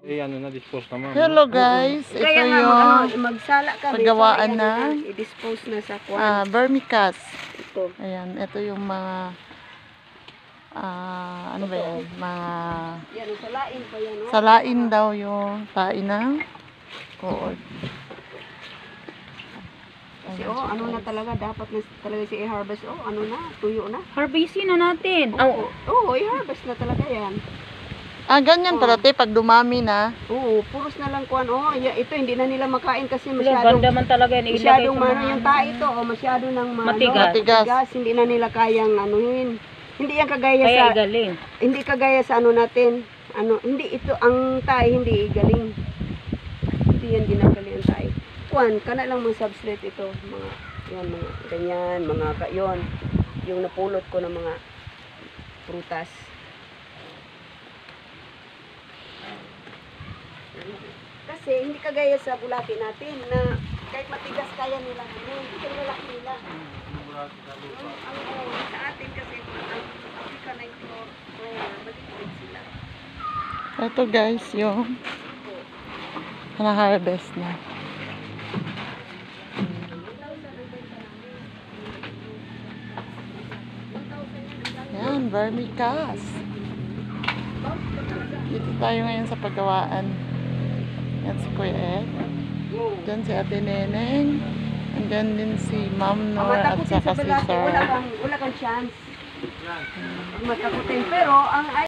Ano na, dispose naman. Hello guys, ito Kaya nga yung magsala ka. paggawaan na I-dispose na sa kwan. vermicast. Ito. Ayan, ito yung mga ano ba yan? Mga Yan, salain pa yan. Oh. salain daw yung tain ng cord. Kasi ano na talaga, dapat na talaga si i-harvest. Ano na, tuyo na. Harvestin na natin. I-harvest na talaga yan. Ganyan pala te, pag dumami na. Oo, puros na lang kuan. Ito hindi na nila makain kasi Ganda man talaga yan. masyadong yung tae ito. Masyado ng matigas. Hindi na nila kayang anuhin. Hindi yan kagaya Kaya sa... galing. Hindi kagaya sa ano natin. Hindi ito, ang tae hindi galing. Hindi yan ginagaling ang tae. Kuan, kana lang mga substrate ito. Mga ganyan, yon. Yung napulot ko ng mga prutas. Kasi hindi kagaya sa bulati natin na kahit matigas kaya nila ito malaki nila. Sa atin kasi ang Africa na ito, maliit sila. Ito guys, yung na-harvest na. Yan, vermicast. Dito tayo ngayon sa paggawaan. Yan si Kuya Ed. Diyan si Ate Neneng. Andyan din si Ma'am Nor at saka si Sir. Wala kang chance. Matakutin. Pero ang